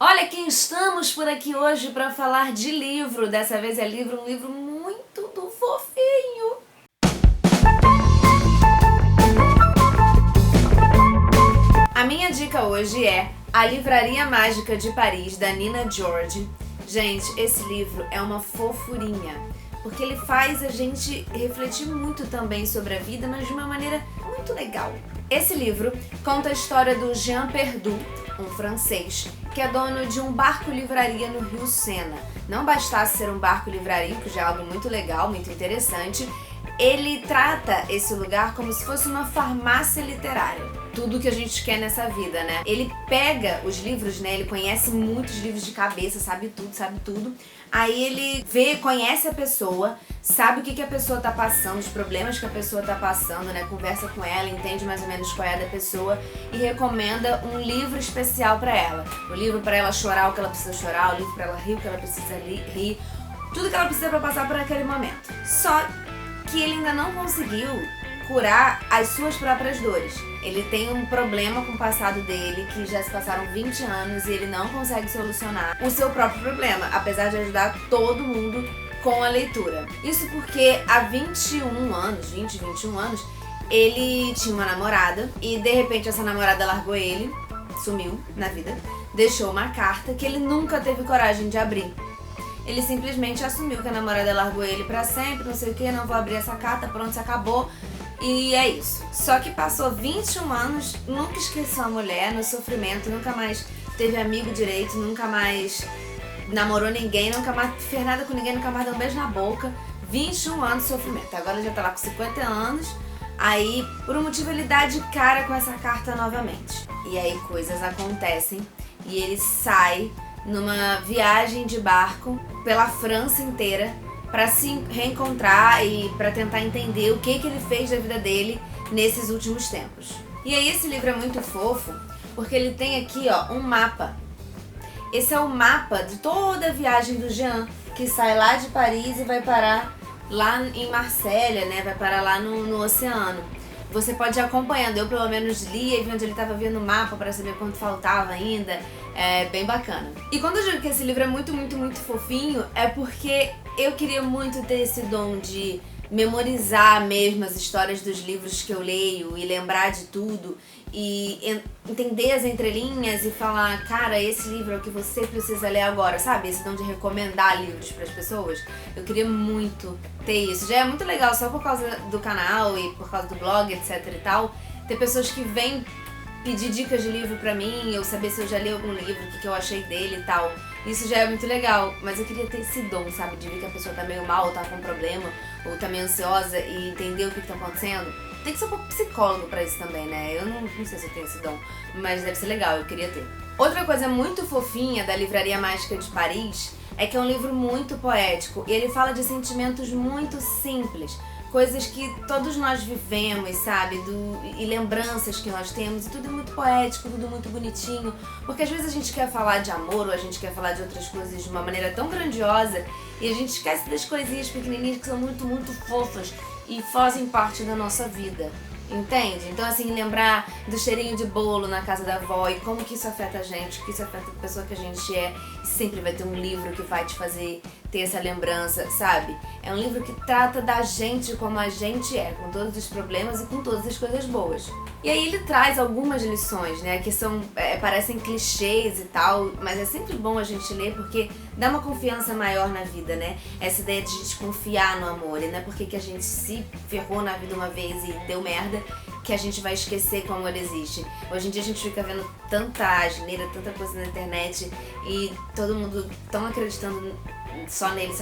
Olha quem estamos por aqui hoje para falar de livro. Dessa vez é um livro muito do fofinho. A minha dica hoje é A Livraria Mágica de Paris, da Nina George. Gente, esse livro é uma fofurinha, porque ele faz a gente refletir muito também sobre a vida, mas de uma maneira muito legal. Esse livro conta a história do Jean Perdu, um francês, que é dono de um barco-livraria no Rio Sena. Não bastasse ser um barco-livraria, que já é algo muito legal, muito interessante, ele trata esse lugar como se fosse uma farmácia literária. Tudo que a gente quer nessa vida, né? Ele pega os livros, né? Ele conhece muitos livros de cabeça, sabe tudo. Aí ele conhece a pessoa, sabe o que a pessoa tá passando, os problemas que a pessoa tá passando, né? Conversa com ela, entende mais ou menos qual é a da pessoa e recomenda um livro especial pra ela. O livro pra ela chorar o que ela precisa chorar, o livro pra ela rir o que ela precisa rir, tudo que ela precisa pra passar por aquele momento. Só que ele ainda não conseguiu curar as suas próprias dores. Ele tem um problema com o passado dele, que já se passaram 20 anos e ele não consegue solucionar o seu próprio problema, apesar de ajudar todo mundo com a leitura. Isso porque há 21 anos, ele tinha uma namorada e de repente essa namorada largou ele, sumiu na vida, deixou uma carta que ele nunca teve coragem de abrir. Ele simplesmente assumiu que a namorada largou ele pra sempre, não sei o que, não vou abrir essa carta, pronto, se acabou. E é isso. Só que passou 21 anos, nunca esqueceu a mulher no sofrimento, nunca mais teve amigo direito, nunca mais namorou ninguém, nunca mais fez nada com ninguém, nunca mais deu um beijo na boca. 21 anos de sofrimento. Agora ele já tá lá com 50 anos, aí por um motivo ele dá de cara com essa carta novamente. E aí coisas acontecem e ele sai numa viagem de barco pela França inteira para se reencontrar e para tentar entender o que ele fez da vida dele nesses últimos tempos. E aí esse livro é muito fofo porque ele tem aqui um mapa. Esse é o mapa de toda a viagem do Jean, que sai lá de Paris e vai parar lá em Marsella, né? Vai parar lá no oceano. Você pode ir acompanhando, eu pelo menos li e vi onde ele estava vendo o mapa para saber quanto faltava ainda, é bem bacana. E quando eu digo que esse livro é muito fofinho, é porque eu queria muito ter esse dom de memorizar mesmo as histórias dos livros que eu leio e lembrar de tudo e entender as entrelinhas e falar, cara, esse livro é o que você precisa ler agora, sabe? Esse dom de recomendar livros para as pessoas. Eu queria muito ter isso. Já é muito legal só por causa do canal e por causa do blog, etc e tal, ter pessoas que vêm pedir dicas de livro pra mim, eu saber se eu já li algum livro, o que eu achei dele e tal. Isso já é muito legal, mas eu queria ter esse dom, sabe? De ver que a pessoa tá meio mal, ou tá com um problema, ou tá meio ansiosa e entender o que tá acontecendo. Tem que ser um pouco psicólogo pra isso também, né? Eu não sei se eu tenho esse dom, mas deve ser legal, eu queria ter. Outra coisa muito fofinha da Livraria Mágica de Paris é que é um livro muito poético e ele fala de sentimentos muito simples. Coisas que todos nós vivemos, sabe? E lembranças que nós temos. E tudo é muito poético, tudo muito bonitinho. Porque às vezes a gente quer falar de amor ou a gente quer falar de outras coisas de uma maneira tão grandiosa e a gente esquece das coisinhas pequenininhas que são muito fofas e fazem parte da nossa vida. Entende? Então assim, lembrar do cheirinho de bolo na casa da avó e como que isso afeta a gente, que isso afeta a pessoa que a gente é. E sempre vai ter um livro que vai te fazer ter essa lembrança, sabe? É um livro que trata da gente como a gente é, com todos os problemas e com todas as coisas boas. E aí ele traz algumas lições, né, que são, parecem clichês e tal, mas é sempre bom a gente ler porque dá uma confiança maior na vida, né? Essa ideia de a gente confiar no amor, e não é porque que a gente se ferrou na vida uma vez e deu merda que a gente vai esquecer que o amor existe. Hoje em dia a gente fica vendo tanta asneira, tanta coisa na internet e todo mundo tão acreditando só nele,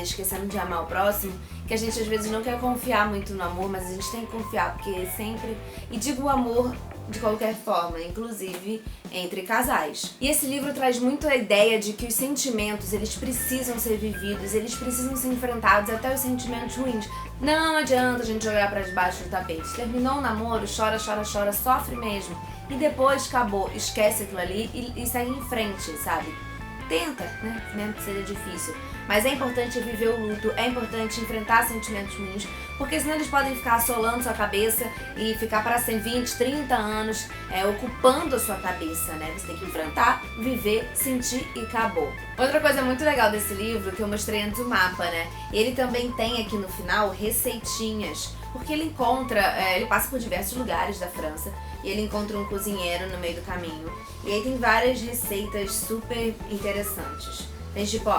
esquecendo de amar o próximo, que a gente às vezes não quer confiar muito no amor, mas a gente tem que confiar, porque sempre... E digo o amor de qualquer forma, inclusive entre casais. E esse livro traz muito a ideia de que os sentimentos, eles precisam ser vividos, eles precisam ser enfrentados, até os sentimentos ruins. Não adianta a gente jogar pra debaixo do tapete. Terminou o namoro, chora, sofre mesmo. E depois acabou, esquece aquilo ali e segue em frente, sabe? tenta, né? Mesmo que seja difícil. Mas é importante viver o luto, é importante enfrentar sentimentos ruins, porque senão eles podem ficar assolando sua cabeça e ficar para sempre 20, 30 anos ocupando a sua cabeça, né? Você tem que enfrentar, viver, sentir e acabou. Outra coisa muito legal desse livro, que eu mostrei antes o mapa, né? Ele também tem aqui no final receitinhas, porque ele ele passa por diversos lugares da França e ele encontra um cozinheiro no meio do caminho. E aí tem várias receitas super interessantes. Tem tipo,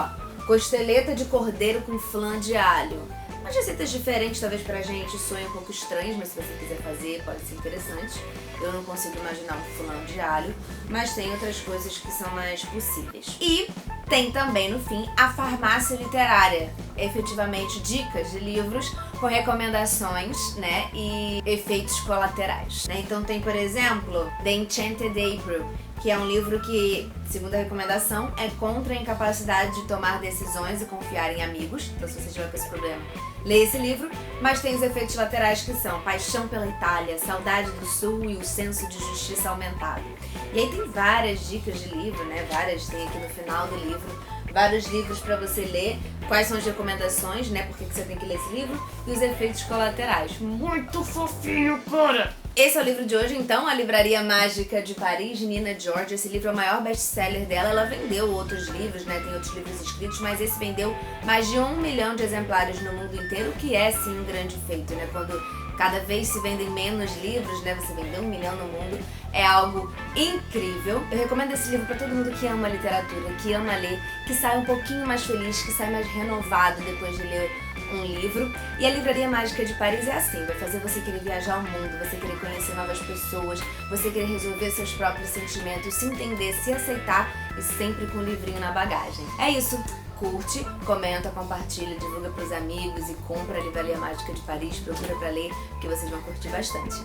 costeleta de cordeiro com flan de alho. Umas receitas diferentes, talvez pra gente soem um pouco estranhas, mas se você quiser fazer, pode ser interessante. Eu não consigo imaginar um flan de alho, mas tem outras coisas que são mais possíveis. E tem também, no fim, a farmácia literária. Efetivamente, dicas de livros com recomendações, né, e efeitos colaterais, né? Então tem, por exemplo, The Enchanted April, que é um livro que, segundo a recomendação, é contra a incapacidade de tomar decisões e confiar em amigos. Então, se você tiver com esse problema, leia esse livro. Mas tem os efeitos laterais que são paixão pela Itália, saudade do Sul e o senso de justiça aumentado. E aí tem várias dicas de livro, né? Tem aqui no final do livro vários livros para você ler, quais são as recomendações, né? Por que você tem que ler esse livro e os efeitos colaterais. Muito fofinho, cara! Esse é o livro de hoje, então, A Livraria Mágica de Paris, de Nina George. Esse livro é o maior best-seller dela. Ela vendeu outros livros, né? Tem outros livros escritos, mas esse vendeu mais de 1 milhão de exemplares no mundo inteiro, que é, sim, um grande feito, né? Quando cada vez se vendem menos livros, né? Você vender 1 milhão no mundo é algo incrível. Eu recomendo esse livro para todo mundo que ama literatura, que ama ler, que sai um pouquinho mais feliz, que sai mais renovado depois de ler um livro. E a Livraria Mágica de Paris é assim, vai fazer você querer viajar ao mundo, você querer conhecer novas pessoas, você querer resolver seus próprios sentimentos, se entender, se aceitar e sempre com um livrinho na bagagem. É isso. Curte, comenta, compartilha, divulga pros amigos e compra a Livraria Mágica de Paris, procura pra ler, que vocês vão curtir bastante.